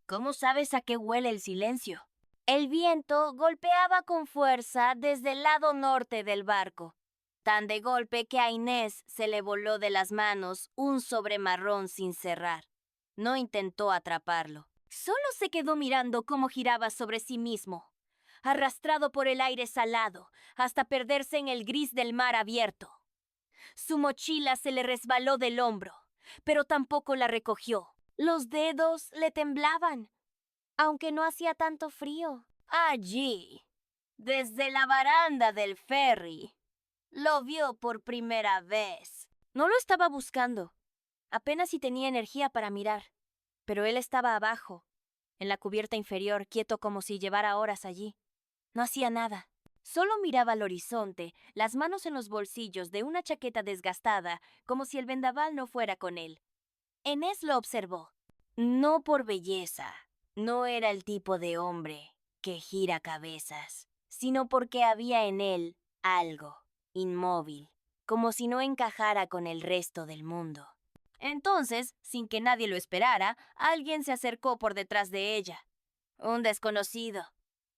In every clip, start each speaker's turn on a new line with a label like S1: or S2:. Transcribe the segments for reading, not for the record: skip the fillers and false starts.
S1: ¿Cómo sabes a qué huele el silencio? El viento golpeaba con fuerza desde el lado norte del barco, tan de golpe que a Inés se le voló de las manos un sobremarrón sin cerrar. No intentó atraparlo. Solo se quedó mirando cómo giraba sobre sí mismo, arrastrado por el aire salado, hasta perderse en el gris del mar abierto. Su mochila se le resbaló del hombro, pero tampoco la recogió. Los dedos le temblaban, aunque no hacía tanto frío. Allí, desde la baranda del ferry, lo vio por primera vez. No lo estaba buscando. Apenas si tenía energía para mirar. Pero él estaba abajo, en la cubierta inferior, quieto como si llevara horas allí. No hacía nada. Solo miraba al horizonte, las manos en los bolsillos de una chaqueta desgastada, como si el vendaval no fuera con él. Inés lo observó. No por belleza, no era el tipo de hombre que gira cabezas, sino porque había en él algo inmóvil, como si no encajara con el resto del mundo. Entonces, sin que nadie lo esperara, alguien se acercó por detrás de ella. Un desconocido.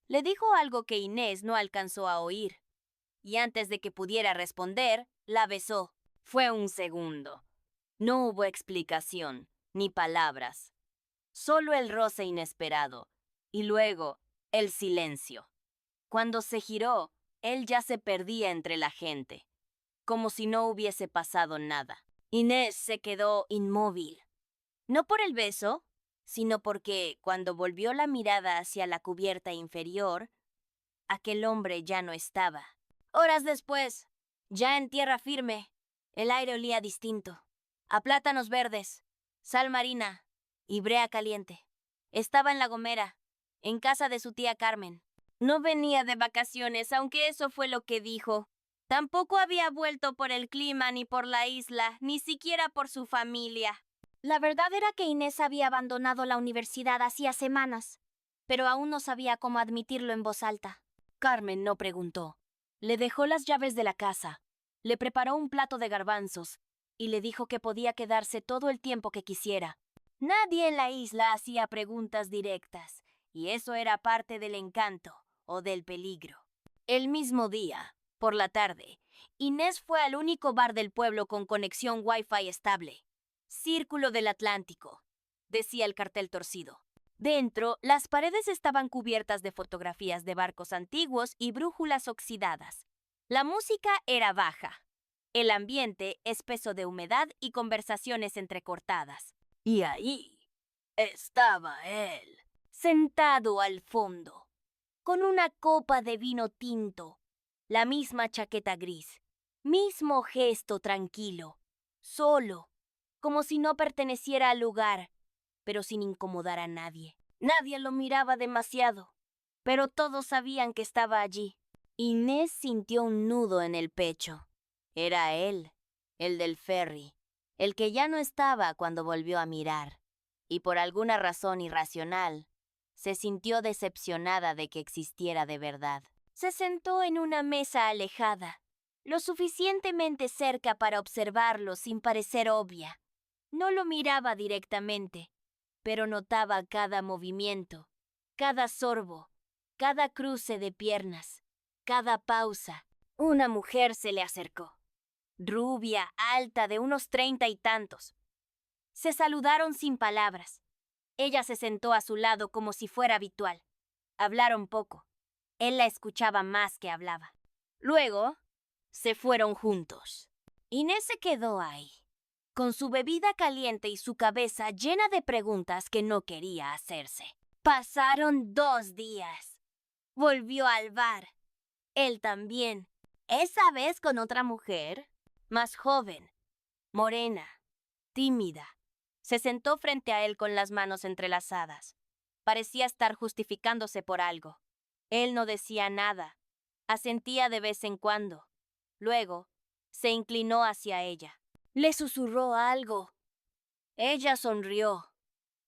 S1: Le dijo algo que Inés no alcanzó a oír, y antes de que pudiera responder, la besó. Fue un segundo. No hubo explicación, ni palabras. Solo el roce inesperado, y luego el silencio. Cuando se giró, él ya se perdía entre la gente, como si no hubiese pasado nada. Inés se quedó inmóvil. No por el beso, sino porque, cuando volvió la mirada hacia la cubierta inferior, aquel hombre ya no estaba. Horas después, ya en tierra firme, el aire olía distinto. A plátanos verdes, sal marina y brea caliente. Estaba en La Gomera, en casa de su tía Carmen. No venía de vacaciones, aunque eso fue lo que dijo. Tampoco había vuelto por el clima ni por la isla, ni siquiera por su familia. La verdad era que Inés había abandonado la universidad hacía semanas, pero aún no sabía cómo admitirlo en voz alta. Carmen no preguntó. Le dejó las llaves de la casa, le preparó un plato de garbanzos y le dijo que podía quedarse todo el tiempo que quisiera. Nadie en la isla hacía preguntas directas, y eso era parte del encanto o del peligro. El mismo día, por la tarde, Inés fue al único bar del pueblo con conexión Wi-Fi estable. Círculo del Atlántico, decía el cartel torcido. Dentro, las paredes estaban cubiertas de fotografías de barcos antiguos y brújulas oxidadas. La música era baja, el ambiente espeso de humedad y conversaciones entrecortadas. Y ahí estaba él, sentado al fondo, con una copa de vino tinto, la misma chaqueta gris, mismo gesto tranquilo, solo, como si no perteneciera al lugar, pero sin incomodar a nadie. Nadie lo miraba demasiado, pero todos sabían que estaba allí. Inés sintió un nudo en el pecho. Era él, el del ferry, el que ya no estaba cuando volvió a mirar, y por alguna razón irracional, se sintió decepcionada de que existiera de verdad. Se sentó en una mesa alejada, lo suficientemente cerca para observarlo sin parecer obvia. No lo miraba directamente, pero notaba cada movimiento, cada sorbo, cada cruce de piernas, cada pausa. Una mujer se le acercó, rubia, alta, de unos 30 y tantos. Se saludaron sin palabras. Ella se sentó a su lado como si fuera habitual. Hablaron poco. Él la escuchaba más que hablaba. Luego, se fueron juntos. Inés se quedó ahí, con su bebida caliente y su cabeza llena de preguntas que no quería hacerse. Pasaron 2 días. Volvió al bar. Él también. Esa vez con otra mujer, más joven, morena, tímida. Se sentó frente a él con las manos entrelazadas. Parecía estar justificándose por algo. Él no decía nada. Asentía de vez en cuando. Luego, se inclinó hacia ella. Le susurró algo. Ella sonrió.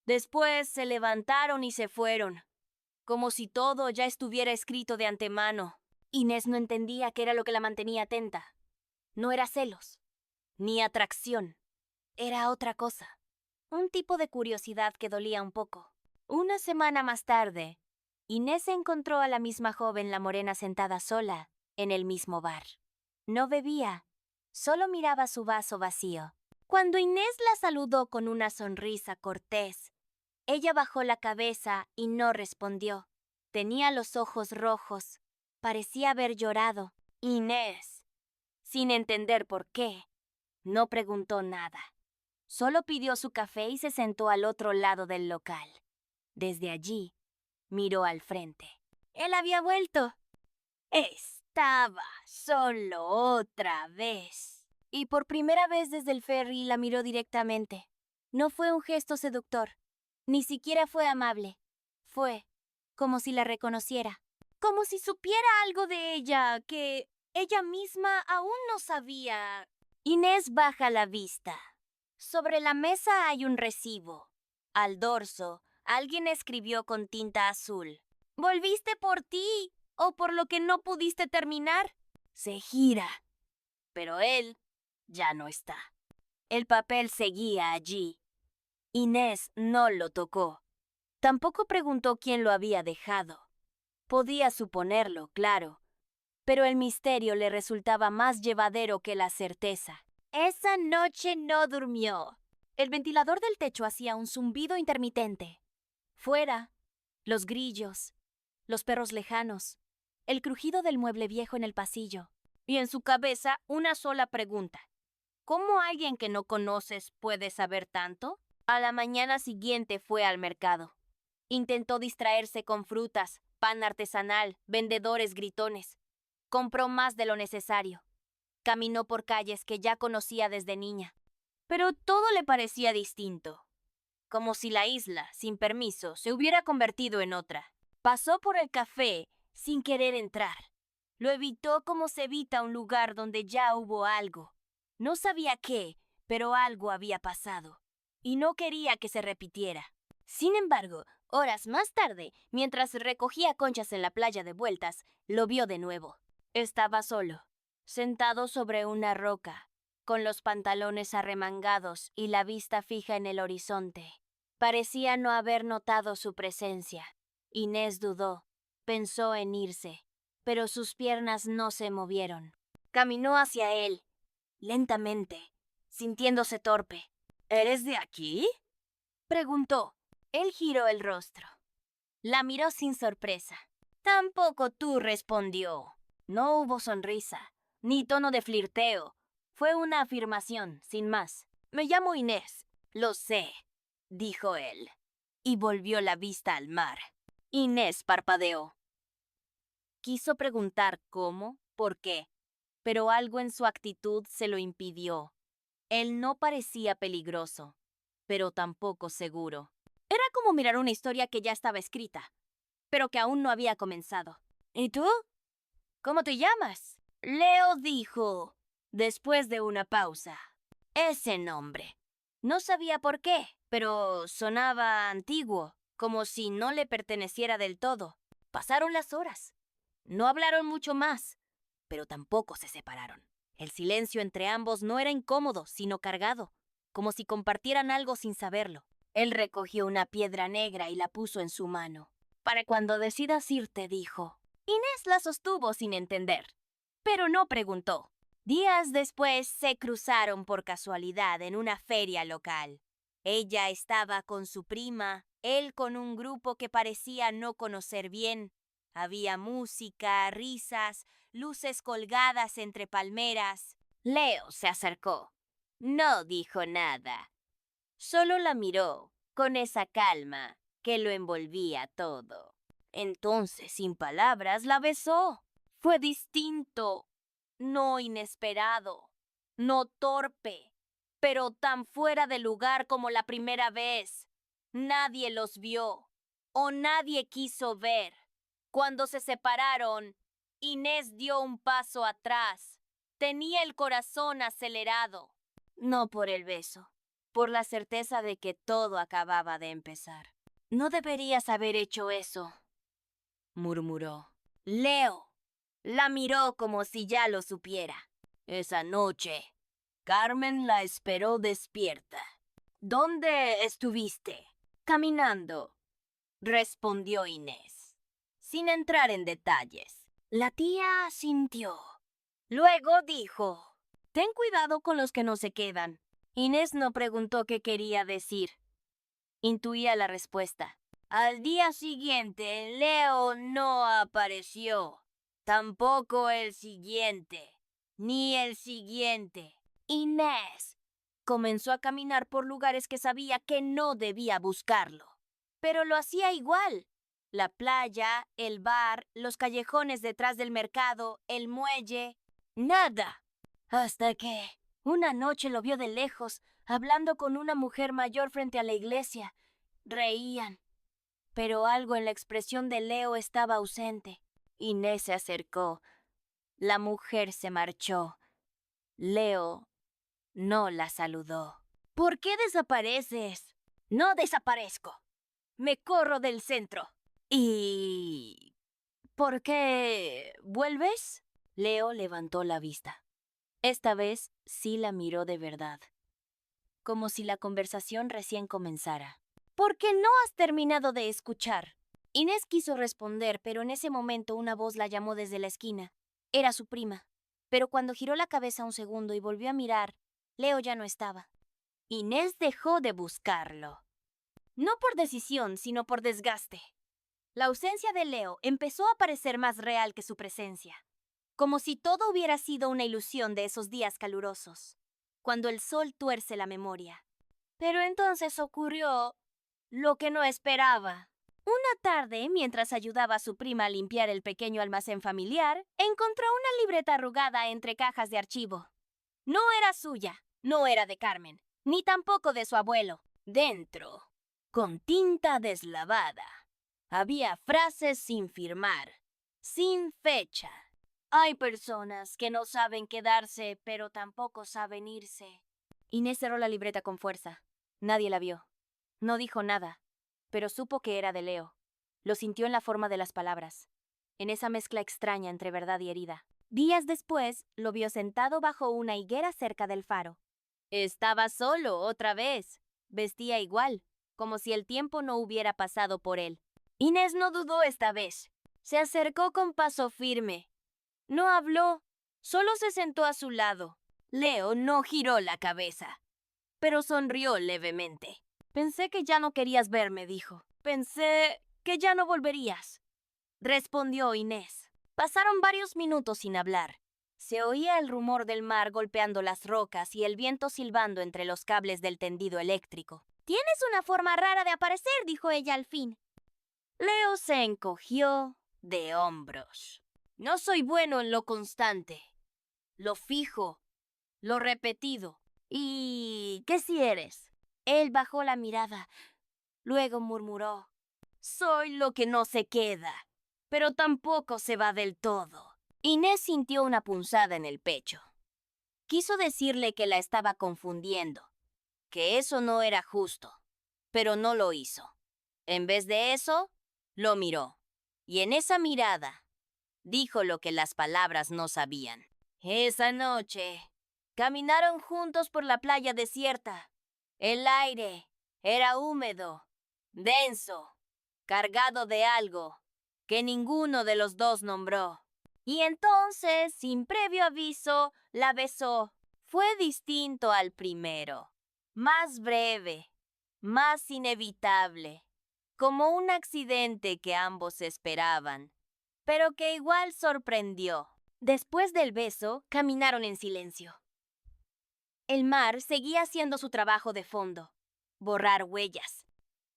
S1: Después se levantaron y se fueron, como si todo ya estuviera escrito de antemano. Inés no entendía qué era lo que la mantenía atenta. No era celos, ni atracción. Era otra cosa. Un tipo de curiosidad que dolía un poco. Una semana más tarde, Inés encontró a la misma joven, la morena, sentada sola en el mismo bar. No bebía, solo miraba su vaso vacío. Cuando Inés la saludó con una sonrisa cortés, ella bajó la cabeza y no respondió. Tenía los ojos rojos, parecía haber llorado. Inés, sin entender por qué, no preguntó nada. Solo pidió su café y se sentó al otro lado del local. Desde allí, miró al frente. Él había vuelto. Estaba solo otra vez. Y por primera vez desde el ferry la miró directamente. No fue un gesto seductor, ni siquiera fue amable. Fue como si la reconociera, como si supiera algo de ella que ella misma aún no sabía. Inés baja la vista. Sobre la mesa hay un recibo. Al dorso, alguien escribió con tinta azul: ¿Volviste por ti o por lo que no pudiste terminar? Se gira, pero él ya no está. El papel seguía allí. Inés no lo tocó. Tampoco preguntó quién lo había dejado. Podía suponerlo, claro, pero el misterio le resultaba más llevadero que la certeza. Esa noche no durmió. El ventilador del techo hacía un zumbido intermitente. Fuera, los grillos, los perros lejanos, el crujido del mueble viejo en el pasillo. Y en su cabeza una sola pregunta: ¿cómo alguien que no conoces puede saber tanto? A la mañana siguiente fue al mercado. Intentó distraerse con frutas, pan artesanal, vendedores gritones. Compró más de lo necesario. Caminó por calles que ya conocía desde niña. Pero todo le parecía distinto, como si la isla, sin permiso, se hubiera convertido en otra. Pasó por el café sin querer entrar. Lo evitó como se evita un lugar donde ya hubo algo. No sabía qué, pero algo había pasado, y no quería que se repitiera. Sin embargo, horas más tarde, mientras recogía conchas en la playa de vueltas, lo vio de nuevo. Estaba solo, sentado sobre una roca, con los pantalones arremangados y la vista fija en el horizonte. Parecía no haber notado su presencia. Inés dudó, pensó en irse, pero sus piernas no se movieron. Caminó hacia él, lentamente, sintiéndose torpe. ¿Eres de aquí?, preguntó. Él giró el rostro. La miró sin sorpresa. Tampoco tú, respondió. No hubo sonrisa, ni tono de flirteo. Fue una afirmación, sin más. Me llamo Inés. Lo sé, dijo él, y volvió la vista al mar. Inés parpadeó. Quiso preguntar cómo, por qué, pero algo en su actitud se lo impidió. Él no parecía peligroso, pero tampoco seguro. Era como mirar una historia que ya estaba escrita, pero que aún no había comenzado. ¿Y tú? ¿Cómo te llamas? Leo, dijo, después de una pausa. Ese nombre. No sabía por qué, pero sonaba antiguo, como si no le perteneciera del todo. Pasaron las horas. No hablaron mucho más, pero tampoco se separaron. El silencio entre ambos no era incómodo, sino cargado, como si compartieran algo sin saberlo. Él recogió una piedra negra y la puso en su mano. Para cuando decidas irte, dijo. Inés la sostuvo sin entender, pero no preguntó. Días después se cruzaron por casualidad en una feria local. Ella estaba con su prima, él con un grupo que parecía no conocer bien. Había música, risas, luces colgadas entre palmeras. Leo se acercó. No dijo nada. Solo la miró, con esa calma que lo envolvía todo. Entonces, sin palabras, la besó. Fue distinto, no inesperado, no torpe, pero tan fuera de lugar como la primera vez. Nadie los vio, o nadie quiso ver. Cuando se separaron, Inés dio un paso atrás. Tenía el corazón acelerado, no por el beso, por la certeza de que todo acababa de empezar. No deberías haber hecho eso, murmuró. Leo la miró como si ya lo supiera. Esa noche, Carmen la esperó despierta. ¿Dónde estuviste? Caminando. respondió Inés, sin entrar en detalles. La tía asintió. Luego dijo, ten cuidado con los que no se quedan. Inés no preguntó qué quería decir. Intuía la respuesta. Al día siguiente, Leo no apareció. Tampoco el siguiente, ni el siguiente. Inés comenzó a caminar por lugares que sabía que no debía buscarlo. Pero lo hacía igual. La playa, el bar, los callejones detrás del mercado, el muelle. Nada. Hasta que una noche lo vio de lejos, hablando con una mujer mayor frente a la iglesia. Reían. Pero algo en la expresión de Leo estaba ausente. Inés se acercó. La mujer se marchó. Leo no la saludó. ¿Por qué desapareces? No desaparezco. Me corro del centro. ¿Y por qué vuelves? Leo levantó la vista. Esta vez sí la miró de verdad, como si la conversación recién comenzara. ¿Por qué no has terminado de escuchar? Inés quiso responder, pero en ese momento una voz la llamó desde la esquina. Era su prima. Pero cuando giró la cabeza un segundo y volvió a mirar, Leo ya no estaba. Inés dejó de buscarlo. No por decisión, sino por desgaste. La ausencia de Leo empezó a parecer más real que su presencia, como si todo hubiera sido una ilusión de esos días calurosos, cuando el sol tuerce la memoria. Pero entonces ocurrió lo que no esperaba. Una tarde, mientras ayudaba a su prima a limpiar el pequeño almacén familiar, encontró una libreta arrugada entre cajas de archivo. No era suya, no era de Carmen, ni tampoco de su abuelo. Dentro, con tinta deslavada, había frases sin firmar, sin fecha. Hay personas que no saben quedarse, pero tampoco saben irse. Inés cerró la libreta con fuerza. Nadie la vio. No dijo nada, pero supo que era de Leo. Lo sintió en la forma de las palabras, en esa mezcla extraña entre verdad y herida. Días después, lo vio sentado bajo una higuera cerca del faro. Estaba solo otra vez. Vestía igual, como si el tiempo no hubiera pasado por él. Inés no dudó esta vez. Se acercó con paso firme. No habló, solo se sentó a su lado. Leo no giró la cabeza, pero sonrió levemente. Pensé que ya no querías verme, dijo. Pensé que ya no volverías, respondió Inés. Pasaron varios minutos sin hablar. Se oía el rumor del mar golpeando las rocas y el viento silbando entre los cables del tendido eléctrico. Tienes una forma rara de aparecer, dijo ella al fin. Leo se encogió de hombros. No soy bueno en lo constante, lo fijo, lo repetido. ¿Y qué si eres? Él bajó la mirada. Luego murmuró. Soy lo que no se queda, pero tampoco se va del todo. Inés sintió una punzada en el pecho. Quiso decirle que la estaba confundiendo, que eso no era justo, pero no lo hizo. En vez de eso, lo miró. Y en esa mirada, dijo lo que las palabras no sabían. Esa noche, caminaron juntos por la playa desierta. El aire era húmedo, denso, cargado de algo que ninguno de los dos nombró. Y entonces, sin previo aviso, la besó. Fue distinto al primero, más breve, más inevitable, como un accidente que ambos esperaban, pero que igual sorprendió. Después del beso, caminaron en silencio. El mar seguía haciendo su trabajo de fondo, borrar huellas.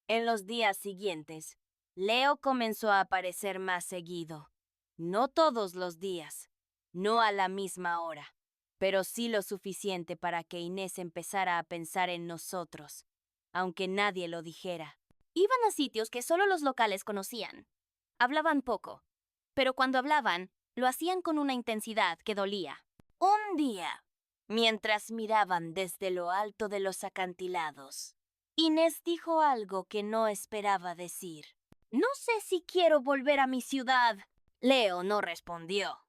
S1: En los días siguientes, Leo comenzó a aparecer más seguido. No todos los días, no a la misma hora, pero sí lo suficiente para que Inés empezara a pensar en nosotros, aunque nadie lo dijera. Iban a sitios que solo los locales conocían. Hablaban poco, pero cuando hablaban, lo hacían con una intensidad que dolía. Un día, mientras miraban desde lo alto de los acantilados, Inés dijo algo que no esperaba decir. No sé si quiero volver a mi ciudad. Leo no respondió.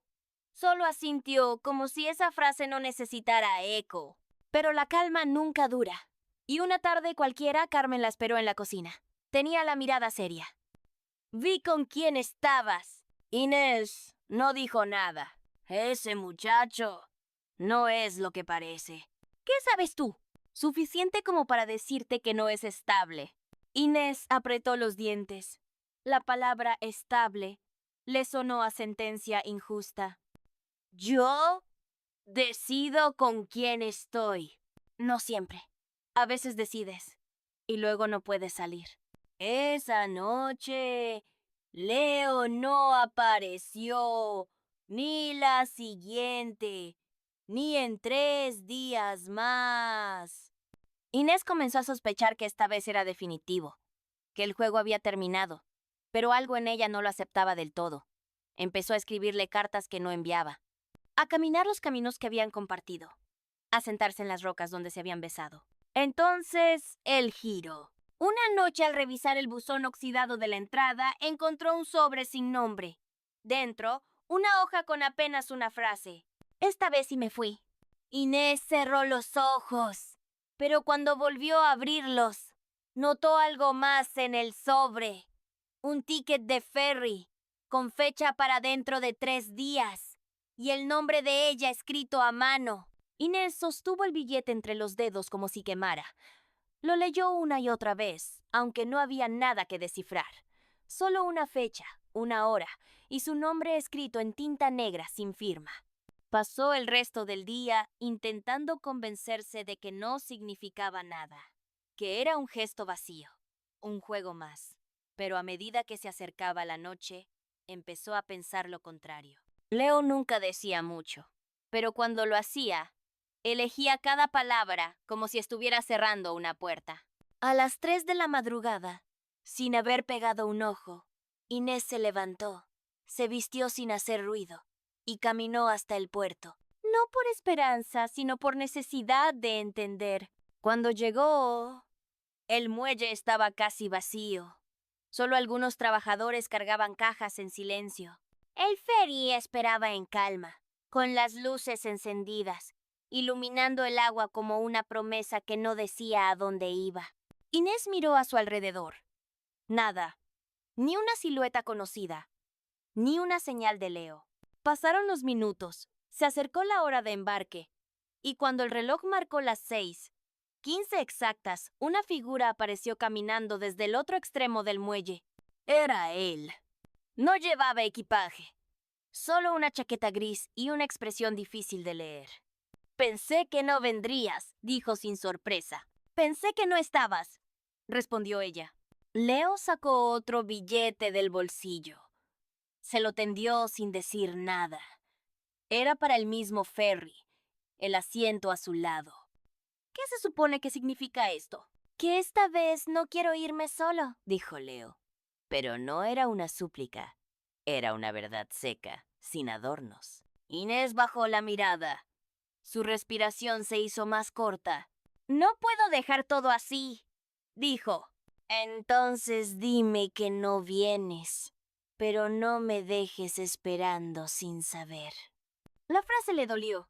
S1: Solo asintió como si esa frase no necesitara eco. Pero la calma nunca dura. Y una tarde cualquiera, Carmen la esperó en la cocina. Tenía la mirada seria. Vi con quién estabas. Inés no dijo nada. Ese muchacho no es lo que parece. ¿Qué sabes tú? Suficiente como para decirte que no es estable. Inés apretó los dientes. La palabra estable le sonó a sentencia injusta. ¿Yo decido con quién estoy? No siempre. A veces decides y luego no puedes salir. Esa noche, Leo no apareció, ni la siguiente, ni en 3 días más. Inés comenzó a sospechar que esta vez era definitivo, que el juego había terminado, pero algo en ella no lo aceptaba del todo. Empezó a escribirle cartas que no enviaba, a caminar los caminos que habían compartido, a sentarse en las rocas donde se habían besado. Entonces, el giro. Una noche, al revisar el buzón oxidado de la entrada, encontró un sobre sin nombre. Dentro, una hoja con apenas una frase. Esta vez sí me fui. Inés cerró los ojos, pero cuando volvió a abrirlos, notó algo más en el sobre. Un ticket de ferry, con fecha para dentro de 3 días, y el nombre de ella escrito a mano. Inés sostuvo el billete entre los dedos como si quemara. Lo leyó una y otra vez, aunque no había nada que descifrar. Solo una fecha, una hora, y su nombre escrito en tinta negra sin firma. Pasó el resto del día intentando convencerse de que no significaba nada, que era un gesto vacío, un juego más. Pero a medida que se acercaba la noche, empezó a pensar lo contrario. Leo nunca decía mucho, pero cuando lo hacía, elegía cada palabra como si estuviera cerrando una puerta. A las 3 de la madrugada, sin haber pegado un ojo, Inés se levantó, se vistió sin hacer ruido y caminó hasta el puerto. No por esperanza, sino por necesidad de entender. Cuando llegó, el muelle estaba casi vacío. Solo algunos trabajadores cargaban cajas en silencio. El ferry esperaba en calma, con las luces encendidas, iluminando el agua como una promesa que no decía a dónde iba. Inés miró a su alrededor. Nada, ni una silueta conocida, ni una señal de Leo. Pasaron los minutos, se acercó la hora de embarque, y cuando el reloj marcó las 6:15 exactas, una figura apareció caminando desde el otro extremo del muelle. Era él. No llevaba equipaje, solo una chaqueta gris y una expresión difícil de leer. Pensé que no vendrías, dijo sin sorpresa. Pensé que no estabas, respondió ella. Leo sacó otro billete del bolsillo. Se lo tendió sin decir nada. Era para el mismo ferry, el asiento a su lado. ¿Qué se supone que significa esto? Que esta vez no quiero irme solo, dijo Leo. Pero no era una súplica, era una verdad seca, sin adornos. Inés bajó la mirada. Su respiración se hizo más corta. No puedo dejar todo así, dijo. Entonces dime que no vienes, pero no me dejes esperando sin saber. La frase le dolió,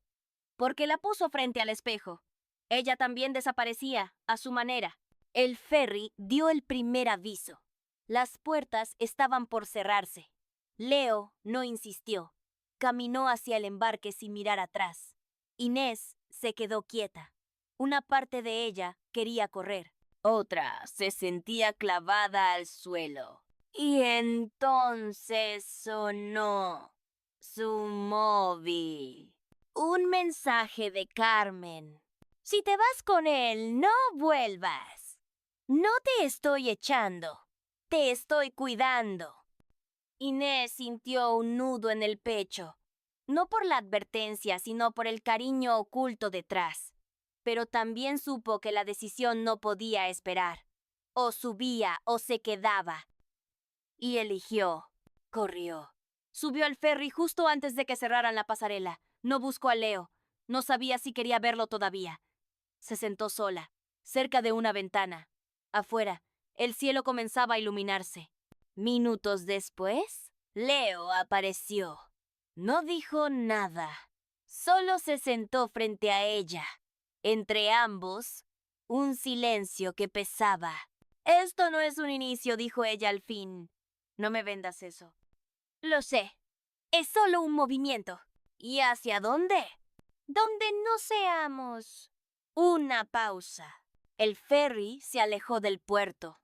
S1: porque la puso frente al espejo. Ella también desaparecía, a su manera. El ferry dio el primer aviso. Las puertas estaban por cerrarse. Leo no insistió. Caminó hacia el embarque sin mirar atrás. Inés se quedó quieta. Una parte de ella quería correr. Otra se sentía clavada al suelo. Y entonces sonó su móvil. Un mensaje de Carmen. Si te vas con él, no vuelvas. No te estoy echando. Te estoy cuidando. Inés sintió un nudo en el pecho. No por la advertencia, sino por el cariño oculto detrás. Pero también supo que la decisión no podía esperar. O subía o se quedaba. Y eligió. Corrió. Subió al ferry justo antes de que cerraran la pasarela. No buscó a Leo. No sabía si quería verlo todavía. Se sentó sola, cerca de una ventana. Afuera, el cielo comenzaba a iluminarse. Minutos después, Leo apareció. No dijo nada. Solo se sentó frente a ella. Entre ambos, un silencio que pesaba. Esto no es un inicio, dijo ella al fin. No me vendas eso. Lo sé. Es solo un movimiento. ¿Y hacia dónde? Donde no seamos. Una pausa. El ferry se alejó del puerto.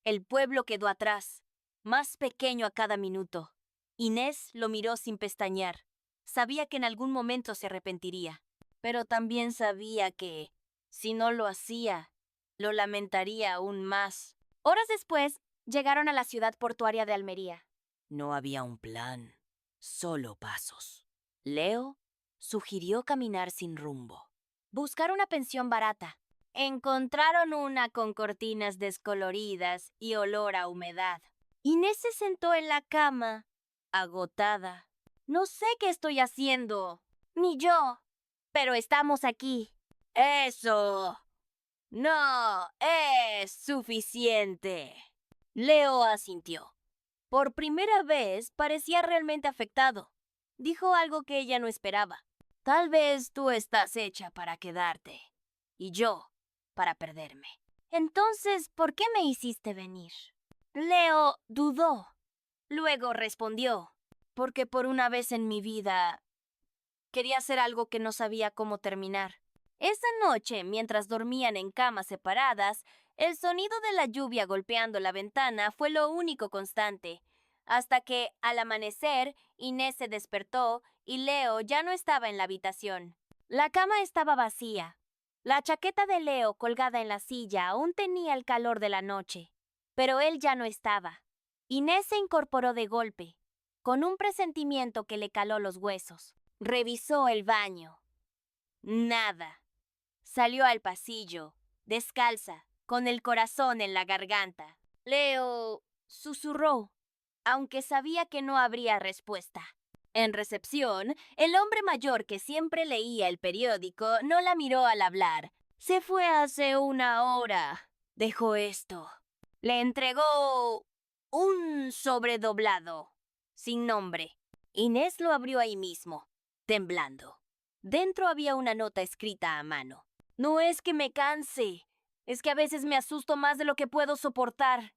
S1: El pueblo quedó atrás, más pequeño a cada minuto. Inés lo miró sin pestañear. Sabía que en algún momento se arrepentiría, pero también sabía que, si no lo hacía, lo lamentaría aún más. Horas después, llegaron a la ciudad portuaria de Almería. No había un plan, solo pasos. Leo sugirió caminar sin rumbo. Buscar una pensión barata. Encontraron una con cortinas descoloridas y olor a humedad. Inés se sentó en la cama, agotada. No sé qué estoy haciendo, ni yo, pero estamos aquí. Eso no es suficiente. Leo asintió. Por primera vez parecía realmente afectado. Dijo algo que ella no esperaba. Tal vez tú estás hecha para quedarte, y yo para perderme. Entonces, ¿por qué me hiciste venir? Leo dudó. Luego respondió, porque por una vez en mi vida quería hacer algo que no sabía cómo terminar. Esa noche, mientras dormían en camas separadas, el sonido de la lluvia golpeando la ventana fue lo único constante, hasta que, al amanecer, Inés se despertó y Leo ya no estaba en la habitación. La cama estaba vacía. La chaqueta de Leo colgada en la silla aún tenía el calor de la noche, pero él ya no estaba. Inés se incorporó de golpe, con un presentimiento que le caló los huesos. Revisó el baño. Nada. Salió al pasillo, descalza, con el corazón en la garganta. Leo susurró, aunque sabía que no habría respuesta. En recepción, el hombre mayor que siempre leía el periódico no la miró al hablar. Se fue hace una hora. Dejó esto. Le entregó un sobredoblado, sin nombre. Inés lo abrió ahí mismo, temblando. Dentro había una nota escrita a mano. No es que me canse, es que a veces me asusto más de lo que puedo soportar.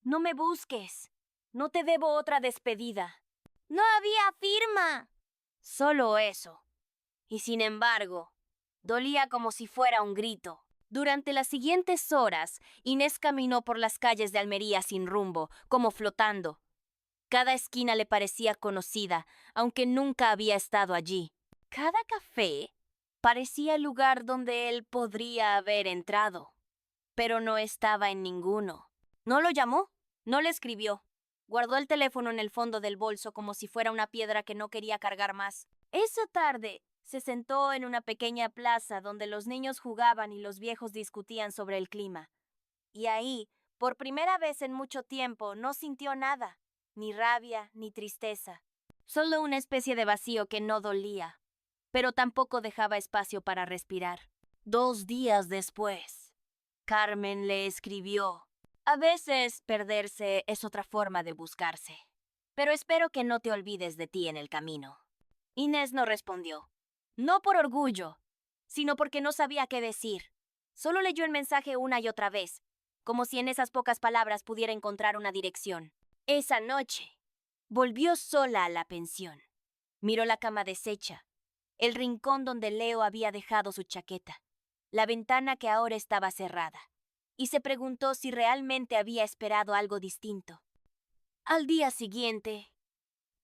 S1: No me busques. No te debo otra despedida. No había firma. Solo eso. Y sin embargo, dolía como si fuera un grito. Durante las siguientes horas, Inés caminó por las calles de Almería sin rumbo, como flotando. Cada esquina le parecía conocida, aunque nunca había estado allí. Cada café parecía el lugar donde él podría haber entrado, pero no estaba en ninguno. ¿No lo llamó? No le escribió. Guardó el teléfono en el fondo del bolso como si fuera una piedra que no quería cargar más. Esa tarde se sentó en una pequeña plaza donde los niños jugaban y los viejos discutían sobre el clima. Y ahí, por primera vez en mucho tiempo, no sintió nada, ni rabia, ni tristeza. Solo una especie de vacío que no dolía, pero tampoco dejaba espacio para respirar. 2 días después, Carmen le escribió. A veces perderse es otra forma de buscarse, pero espero que no te olvides de ti en el camino. Inés no respondió. No por orgullo, sino porque no sabía qué decir. Solo leyó el mensaje una y otra vez, como si en esas pocas palabras pudiera encontrar una dirección. Esa noche, volvió sola a la pensión. Miró la cama deshecha, el rincón donde Leo había dejado su chaqueta, la ventana que ahora estaba cerrada, y se preguntó si realmente había esperado algo distinto. Al día siguiente,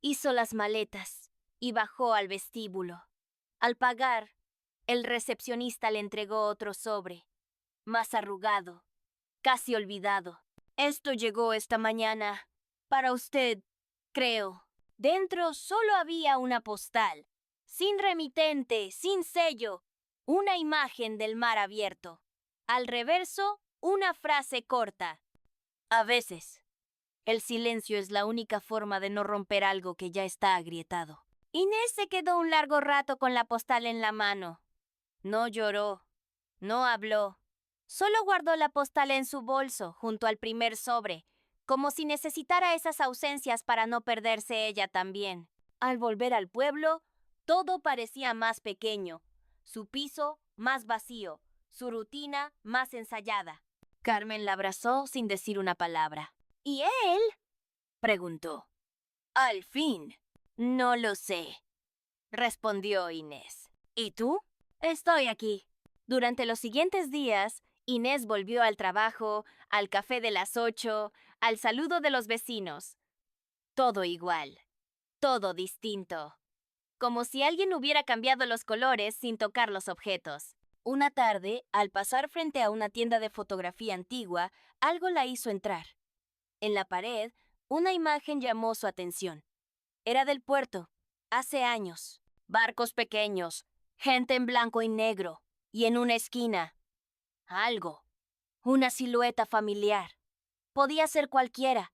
S1: hizo las maletas y bajó al vestíbulo. Al pagar, el recepcionista le entregó otro sobre, más arrugado, casi olvidado. Esto llegó esta mañana. Para usted, creo. Dentro solo había una postal, sin remitente, sin sello, una imagen del mar abierto. Al reverso, una frase corta. A veces, el silencio es la única forma de no romper algo que ya está agrietado. Inés se quedó un largo rato con la postal en la mano. No lloró, no habló. Solo guardó la postal en su bolso, junto al primer sobre, como si necesitara esas ausencias para no perderse ella también. Al volver al pueblo, todo parecía más pequeño, su piso más vacío, su rutina más ensayada. Carmen la abrazó sin decir una palabra. ¿Y él? preguntó. Al fin. No lo sé, respondió Inés. ¿Y tú? Estoy aquí. Durante los siguientes días, Inés volvió al trabajo, al café de las 8, al saludo de los vecinos. Todo igual, todo distinto. Como si alguien hubiera cambiado los colores sin tocar los objetos. Una tarde, al pasar frente a una tienda de fotografía antigua, algo la hizo entrar. En la pared, una imagen llamó su atención. Era del puerto, hace años. Barcos pequeños, gente en blanco y negro, y en una esquina, algo, una silueta familiar. Podía ser cualquiera,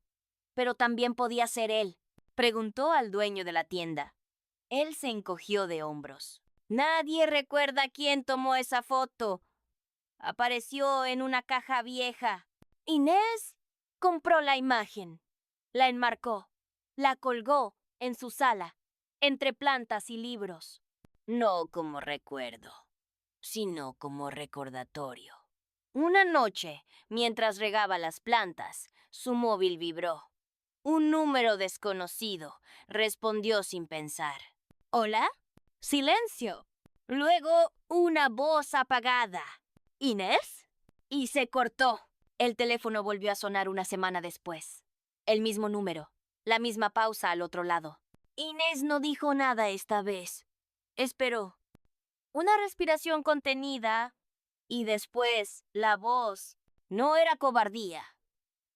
S1: pero también podía ser él. Preguntó al dueño de la tienda. Él se encogió de hombros. Nadie recuerda quién tomó esa foto. Apareció en una caja vieja. Inés compró la imagen, la enmarcó, la colgó en su sala, entre plantas y libros. No como recuerdo, sino como recordatorio. Una noche, mientras regaba las plantas, su móvil vibró. Un número desconocido respondió sin pensar. ¿Hola? Silencio. Luego una voz apagada. ¿Inés? Y se cortó. El teléfono volvió a sonar una semana después. El mismo número, la misma pausa al otro lado. Inés no dijo nada esta vez. Esperó. Una respiración contenida y después la voz. No era cobardía.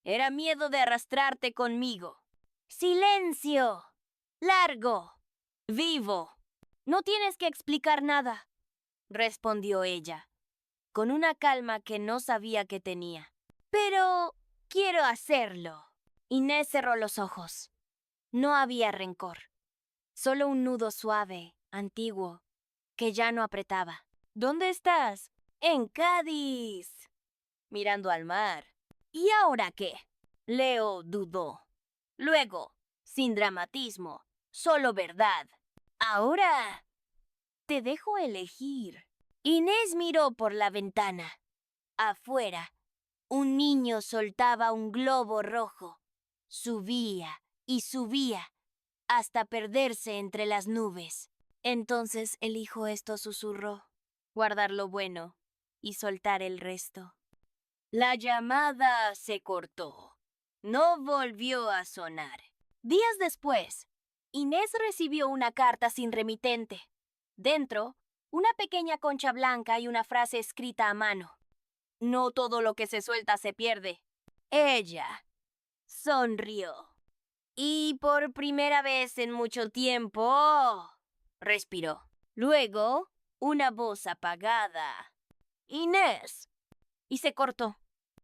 S1: Era miedo de arrastrarte conmigo. ¡Silencio! ¡Largo! ¡Vivo! No tienes que explicar nada, respondió ella, con una calma que no sabía que tenía. Pero quiero hacerlo. Inés cerró los ojos. No había rencor, solo un nudo suave, antiguo, que ya no apretaba. ¿Dónde estás? En Cádiz. Mirando al mar. ¿Y ahora qué? Leo dudó. Luego, sin dramatismo, solo verdad. Ahora te dejo elegir. Inés miró por la ventana. Afuera, un niño soltaba un globo rojo. Subía y subía hasta perderse entre las nubes. Entonces elijo esto, susurró. Guardar lo bueno y soltar el resto. La llamada se cortó. No volvió a sonar. Días después, Inés recibió una carta sin remitente. Dentro, una pequeña concha blanca y una frase escrita a mano. No todo lo que se suelta se pierde. Ella sonrió. Y por primera vez en mucho tiempo, respiró. Luego, una voz apagada. Inés. Y se cortó.